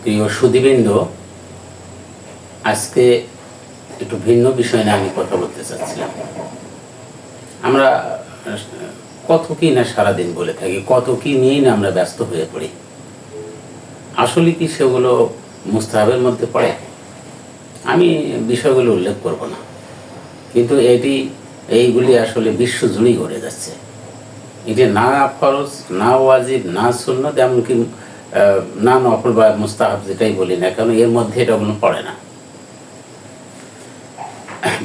প্রিয় সুধীবৃন্দ, আজকে একটু ভিন্ন বিষয় নিয়ে আমি কথা বলতে চাচ্ছিলাম। আমরা কত কি না সারাদিন বলে থাকি, কত কি নিয়েই না আমরা ব্যস্ত হয়ে পড়ি। আসলে কি সেগুলো মুস্তাহাবের মধ্যে পড়ে? আমি বিষয়গুলো উল্লেখ করব না, কিন্তু এইগুলি আসলে বিশ্বজুড়েই ঘটে যাচ্ছে। এটি না ফরজ, না ওয়াজিব, না সুন্নত, এমনকি না নফল বা মুস্তাহাব যেটাই বলি না কেন, এর মধ্যে এটা কোনো পড়ে না।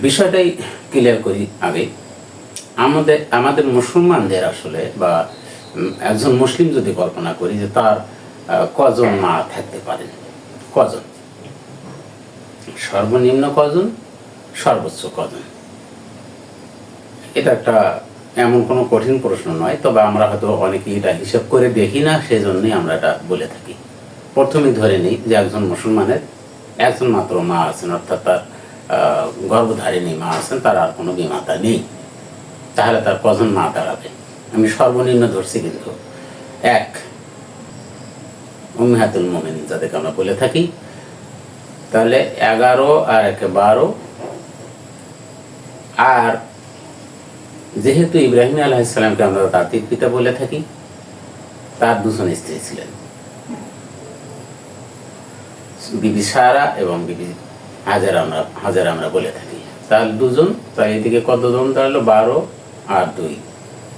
বিষয়টাই ক্লিয়ার করি আগে। আমাদের মুসলমানদের আসলে, বা একজন মুসলিম যদি কল্পনা করি যে তার কজন মা থাকতে পারেন, কজন, সর্বনিম্ন কজন, সর্বোচ্চ কজন? এটা একটা এমন কোনো কঠিন প্রশ্ন নয়, তবে আমরা হয়তো অনেকেই এটা হিসাব করে দেখি না, সেই জন্যই আমরা এটা বলে থাকি। প্রথমেই ধরে নিই যে একজন মুসলমানের একজন মাত্র মা আছেন, অর্থাৎ তার গর্ভধারিণী মা আছেন, তার আর কোনো বিমাতা নেই। তাহলে তার কজন মা দাঁড়াবে? আমি সর্বনিম্ন ধরছি, কিন্তু এক, উম্মাহাতুল মুমিনিন যাদেরকে আমরা বলে থাকি। তাহলে 11 আর 1 12। আর যেহেতু ইব্রাহিম আলাইহিস সালামকে আমরা তার পিতা বলে থাকি, তার দুজন স্ত্রী ছিলেন, বিবি সারা এবং বিবি হাজারা আমরা বলে থাকি। তাহলে দুজন, তাই এদিকে কতজন দাঁড়ালো? 12 আর 2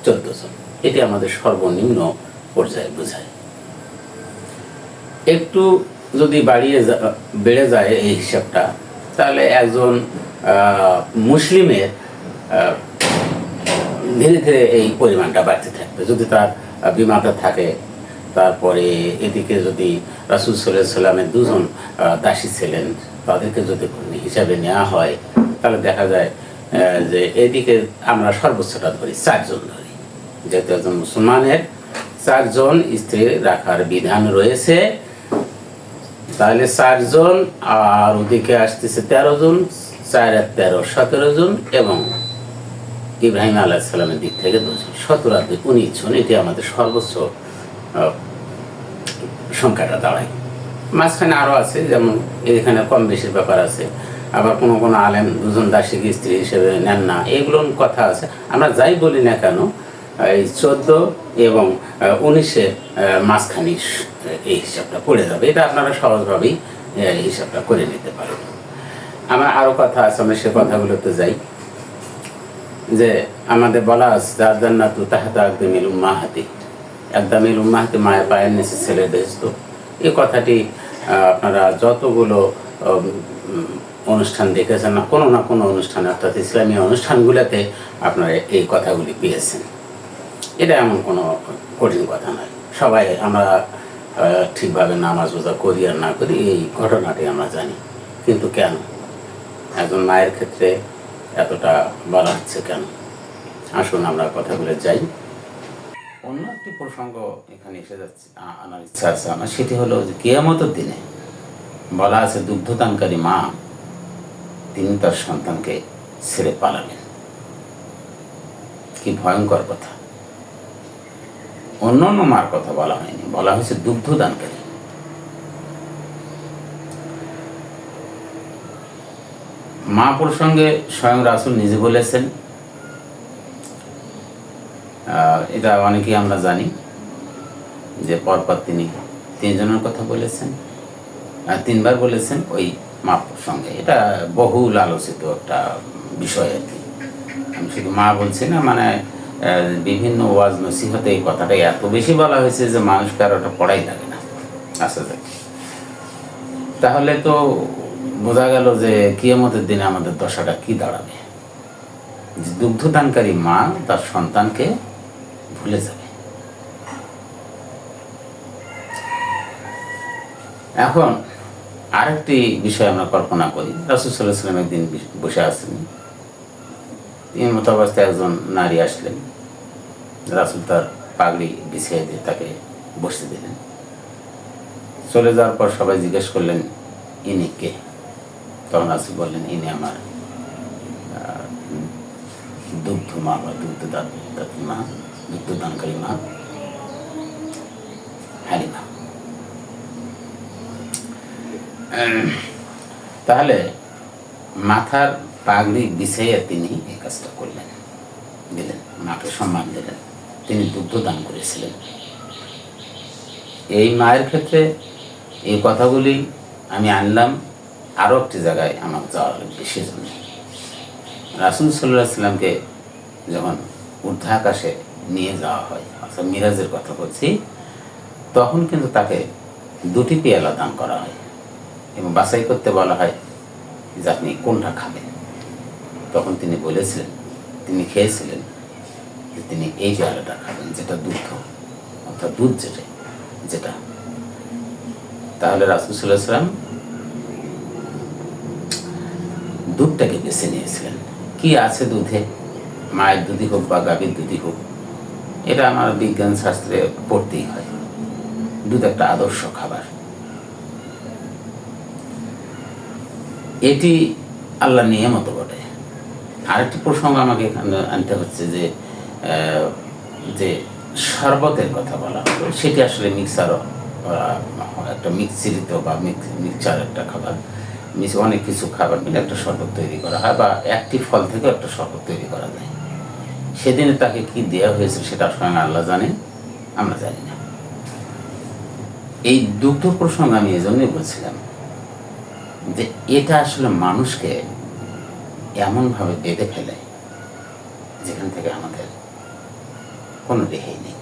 14 জন। এটি আমাদের সর্বনিম্ন পর্যায়ে বোঝায়। একটু যদি বেড়ে যায় এই হিসাবটা, তাহলে একজন মুসলিমের ধীরে ধীরে এই পরিমাণটা বাড়তে থাকবে। যদি তার বিমাতা থাকে, তারপরে এদিকে যদি রাসূল সাল্লাল্লাহু আলাইহি সাল্লামের দুজন দাসী ছিলেন, তাদেরকে যদি হিসাবে নেওয়া হয়, তাহলে দেখা যায় যে এদিকে আমরা সর্বোচ্চটা ধরি 4 জন ধরি। যেহেতু একজন মুসলমানের 4 জন স্ত্রী রাখার বিধান রয়েছে, তাহলে 4 জন, আর ওদিকে আসতেছে 13 জন, 4 আর 13 17 জন, এবং ইব্রাহিম আলাইহিস সালামের দিক থেকে 2 জন, 17 আর 2 19 জন। এটি আমাদের সর্বোচ্চ সংখ্যাটা দাঁড়ায়। মাঝখানে আরও আছে, যেমন এখানে কম বেশির ব্যাপার আছে, আবার কোনো কোনো আলেম 2 জন দাসীকে স্ত্রী হিসেবে নেন না, এগুলোর কথা আছে। আমরা যাই বলি না কেন, এই 14 এবং 19-এর মাঝখানে এই হিসাবটা পড়ে যাবে। এটা আপনারা সহজভাবেই হিসাবটা করে নিতে পারেন। আমার আরও কথা আছে, আমরা সে কথাগুলোতে যাই। যে আমাদের বলা আছে, জান্নাতু তাহতা আকদামিল উম্মাহাতি, একদামিল উম্মাহাতি, মায়ের পায়ের নিচে ছেলের বেহেশত। এই কথাটি আপনারা যতগুলো অনুষ্ঠান দেখেছেন, না কোনো অনুষ্ঠানে, অর্থাৎ ইসলামী অনুষ্ঠানগুলোতে আপনারা এই কথাগুলি পেয়েছেন। এটা এমন কোনো কঠিন কথা নয়। সবাই আমরা ঠিকভাবে নামাজ রোজা করি আর না করি, এই ঘটনাটি আমরা জানি। কিন্তু কেন একজন মায়ের ক্ষেত্রে এতটা বলা হচ্ছে কেন? আসুন আমরা কথাগুলো যাই। অন্য একটি প্রসঙ্গ এখানে এসে যাচ্ছে, আনার ইচ্ছা আছে আমার। সেটি হলো যে কিয়ামতের দিনে বলা আছে, দুগ্ধদানকারী মা তিনি তার সন্তানকে ছেড়ে পালাবেন। কি ভয়ঙ্কর কথা! অন্য মার কথা বলা হয়নি, বলা হয়েছে দুগ্ধদানকারী। মা প্রসঙ্গে স্বয়ং রাসূল নিজে বলেছেন, এটা অনেকেই আমরা জানি, যে পরপর তিনি 3 জনের কথা বলেছেন, 3 বার বলেছেন ওই মা প্রসঙ্গে। এটা বহুল আলোচিত একটা বিষয় আর কি। আমি শুধু মা বলছি না, মানে বিভিন্ন ওয়াজ নসিহতে এই কথাটা এত বেশি বলা হয়েছে যে মানুষকে আর ওটা পড়াই লাগে না। আচ্ছা, তাহলে তো বোঝা গেল যে কিয়ামতের দিনে আমাদের দশাটা কি দাঁড়াবে। যে দুগ্ধদানকারী মা তার সন্তানকে ভুলে যাবে। এখন আরেকটি বিষয় আমরা কল্পনা করি। রাসূল সাল্লাল্লাহু আলাইহি ওয়াসাল্লাম একদিন বসে আছেন, তিনি মতো অবস্থায় একজন নারী আসলেন। রাসূল তার পাগড়ি বিছিয়ে দিয়ে তাকে বসতে দিলেন। চলে যাওয়ার পর সবাই জিজ্ঞেস করলেন, ইনি কে? তখন রাসূল বললেন, ইনি আমার দুগ্ধ মা বা দুগ্ধদানকারী মা হালিমা। তাহলে মাথার পাগড়ি বিছাইয়া তিনি এই কাজটা করলেন, দিলেন, মাকে সম্মান দিলেন। তিনি দুগ্ধ দান করেছিলেন। এই মায়ের ক্ষেত্রে এই কথাগুলি আমি আনলাম আরও একটি জায়গায় আমার যাওয়ার বেশি জন্য। রাসূল সাল্লাল্লাহু আলাইহি সাল্লামকে যখন ঊর্ধ্বাকাশে নিয়ে যাওয়া হয়, অর্থাৎ মিরাজের কথা বলছি, তখন কিন্তু তাকে 2টি পেয়ালা দান করা হয় এবং বাছাই করতে বলা হয় যে আপনি কোনটা খাবেন। তখন তিনি বলেছিলেন, তিনি খেয়েছিলেন যে তিনি এই পেয়ালাটা খাবেন, যেটা দুগ্ধ, অর্থাৎ দুধ যেটা। তাহলে রাসূল সাল্লাল্লাহু আলাইহি সাল্লাম দুধটাকে বেছে নিয়েছিলেন। কি আছে দুধে, মায়ের দুধই হোক বা গাভীর দুধই হোক, এটা আমার বিজ্ঞান শাস্ত্রে পড়তেই হয়। দুধ একটা আদর্শ খাবার। এটি আল্লাহ নিয়ামত বটে। আরেকটি প্রসঙ্গ আমাকে এখানে আনতে হচ্ছে যে শরবতের কথা বলা হলো, সেটি আসলে মিক্সার, একটা মিক্সিরিত বা মিক্সচার একটা খাবার। অনেক কিছু খাবার মিলে একটা শরবত তৈরি করা হয়, বা একটি ফল থেকে একটা শরবত তৈরি করা যায়। সেদিনে তাকে কি দেওয়া হয়েছে সেটা স্বয়ং আল্লাহ জানেন, আমরা জানি না। এই দুগ্ধ প্রসঙ্গ আমি এজন্যই বলছিলাম যে এটা আসলে মানুষকে এমনভাবে বেঁধে ফেলে যেখান থেকে আমাদের কোনো রেহাই নেই।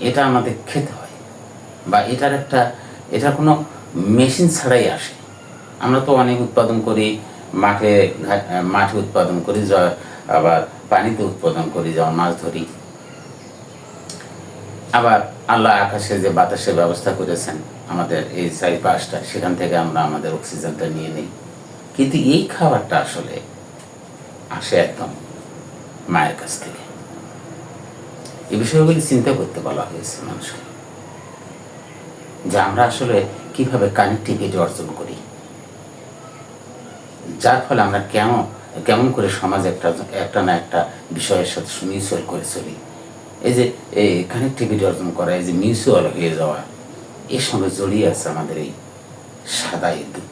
এটা আমাদের খেতে হয়, বা এটার কোনো মেশিন ছাড়াই আসে। আমরা তো অনেক উৎপাদন করি, মাঠে উৎপাদন করি, আবার পানিতে উৎপাদন করি, যেমন মাছ ধরি। আবার আল্লাহ আকাশে যে বাতাসের ব্যবস্থা করেছেন আমাদের এই চারিপাশটা, সেখান থেকে আমরা আমাদের অক্সিজেনটা নিয়ে নিই। কিন্তু এই খাবারটা আসলে আসে একদম মায়ের কাছ থেকে। এই বিষয়গুলি চিন্তা করতে বলা হয়েছে মানুষকে, যে আমরা আসলে কিভাবে কানেক্টিভিটি অর্জন করি, যার ফলে আমরা কেমন করে সমাজ একটা না একটা বিষয়ের সাথে মিউচুয়াল করে চলি। এই যে এই কানেক্টিভিটি অর্জন করা, এই যে মিউচুয়াল হয়ে যাওয়া, এর সঙ্গে জড়িয়ে আছে আমাদের এই সাদা দুধ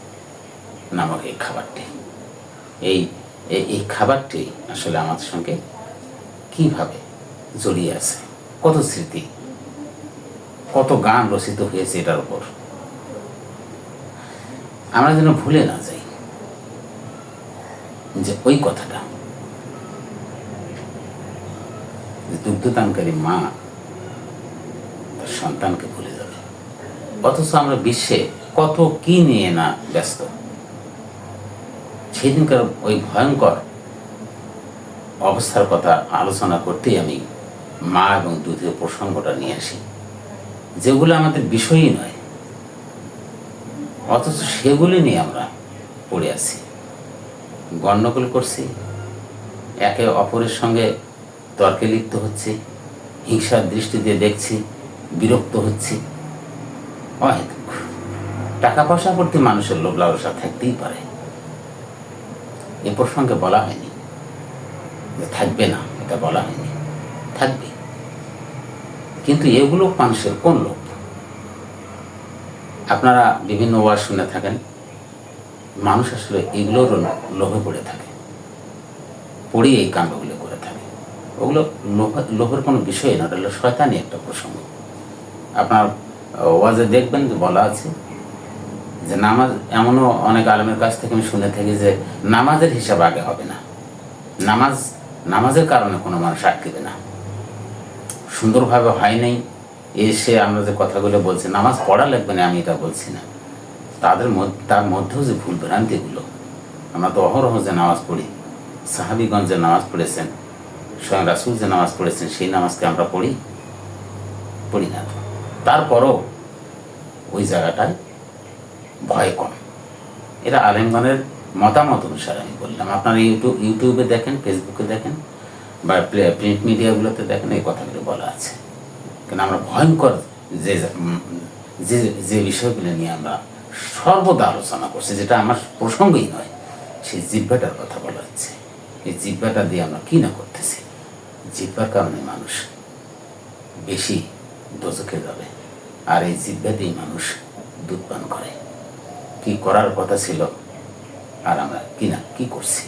নামক এই খাবারটি। এই খাবারটি আসলে আমাদের সঙ্গে কিভাবে জড়িয়ে আছে, কত স্মৃতি, কত গান রচিত হয়েছে এটার উপর। আমরা যেন ভুলে না যাই যে ওই কথাটা, দুগ্ধদানকারী মা তার সন্তানকে ভুলে যাবে। অথচ আমরা বিশ্বে কত কি নিয়ে না ব্যস্ত। সেদিনকার ওই ভয়ঙ্কর অবস্থার কথা আলোচনা করতেই আমি মা এবং দুধের প্রসঙ্গটা নিয়ে আসি, যেগুলো আমাদের বিষয়ই নয়, অথচ সেগুলি নিয়ে আমরা পড়ে আছি, গণ্ডগোল করছি, একে অপরের সঙ্গে তর্কে লিপ্ত হচ্ছে, হিংসার দৃষ্টি দিয়ে দেখছি, বিরক্ত হচ্ছি। অহেতুক টাকা পয়সা প্রতি মানুষের লোভ লালসা থাকতেই পারে, এ প্রসঙ্গে বলা হয়নি যে থাকবে না, এটা বলা হয়নি, থাকবে। কিন্তু এগুলো মানুষের কোন লোভ? আপনারা বিভিন্ন ওয়াজ শুনে থাকেন, মানুষ আসলে এগুলোর লোভে পড়ে থাকে, পড়েই এই কাণ্ডগুলো করে থাকে। ওগুলো লোভের কোনো বিষয় না, ওটা শয়তানি একটা প্রসঙ্গ। আপনার ওয়াজে দেখবেন যে বলা আছে যে নামাজ, এমনও অনেক আলেমের কাছ থেকে আমি শুনে থাকি যে নামাজের হিসাব আগে হবে না, নামাজের কারণে কোনো মানুষ আটকেবে না। সুন্দরভাবে হয় নাই, এসে আমরা যে কথাগুলো বলছি, নামাজ পড়া লাগবে না আমি এটা বলছি না, তার মধ্যেও যে ভুল ভ্রান্তিগুলো, আমরা তো অহরহ যে নামাজ পড়ি, সাহাবীগঞ্জ যে নামাজ পড়েছেন, স্বয়ং রাসূল যে নামাজ পড়েছেন, সেই নামাজকে আমরা পড়ি না। তারপরও ওই জায়গাটায় ভয় কম। এটা আলেমগণের মতামত অনুসারে আমি বললাম। আপনারা ইউটিউবে দেখেন, ফেসবুকে দেখেন, বা প্রিন্ট মিডিয়াগুলোতে দেখেন, এই কথাগুলো বলা আছে। কেন আমরা ভয়ঙ্কর যে বিষয়গুলো নিয়ে আমরা সর্বদা আলোচনা করছি, যেটা আমার প্রসঙ্গই নয়, সেই জিহ্বাটার কথা বলা হচ্ছে। এই জিহ্বাটা দিয়ে আমরা কি না করতেছি। জিহ্বার কারণে মানুষ বেশি দোজখে যাবে, আর এই জিহ্বা দিয়ে মানুষ দুধ পান করে। কি করার কথা ছিল আর আমরা কি করছি।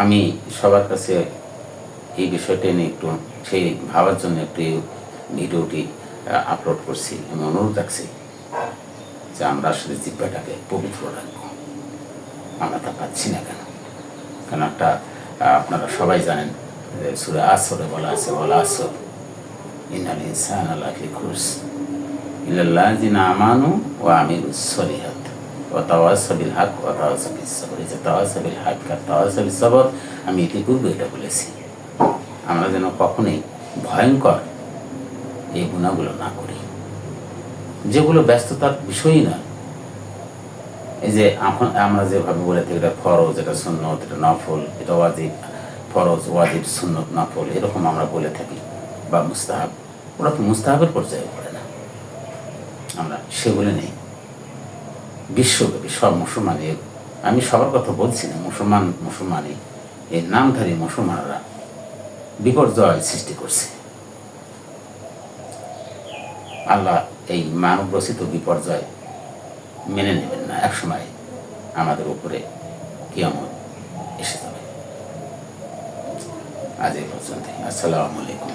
আমি সবার কাছে এই বিষয়টা নিয়ে একটু সেই ভাবার জন্য একটু ভিডিওটি আপলোড করছি। আমি অনুরোধ রাখছি যে আমরা আসলে জিব্বাটাকে পবিত্র রাখবো। আমরা তা পাচ্ছি না কেন? কেন একটা আপনারা সবাই জানেন যে সূরা আসরে বলা আছে, বলা আসর ইন্নাল ইনসানা লাফি খুসর ইল্লাল্লাযিনা আমানু ওয়া আমিলুস সলিহাত ওয়া তাওয়াসাউ বিল হক ওয়া তাওয়াসাউ বিস সবর। এই যে তাওয়াসাউ বিল হক আর তাওয়াসাউ বিস সবর, আমি ইতিপূর্বে এটা বলেছি। আমরা যেন কখনোই ভয়ঙ্কর এই গুণাগুলো না করি, যেগুলো ব্যস্ততার বিষয়ই না। এই যে এখন আমরা যেভাবে বলে থাকি এটা ফরজ, এটা সুন্নত, এটা নফল, এটা ওয়াজিব, ফরজ ওয়াজিব সুন্নত নফল, এরকম আমরা বলে থাকি, বা মুস্তাহাব। ওরা তো মুস্তাহাবের পর্যায়ে পড়ে না, আমরা সেগুলো নেই। বিশ্বব্যাপী সব মুসলমানের, আমি সবার কথা বলছি না, মুসলমানই এই নামধারী মুসলমানরা বিপর্যয় সৃষ্টি করছে। আল্লাহ এই মানব রচিত বিপর্যয় মেনে নেবেন না। একসময় আমাদের উপরে কিয়ামত এসে যাবে। আজ এই পর্যন্ত। আসসালামু আলাইকুম।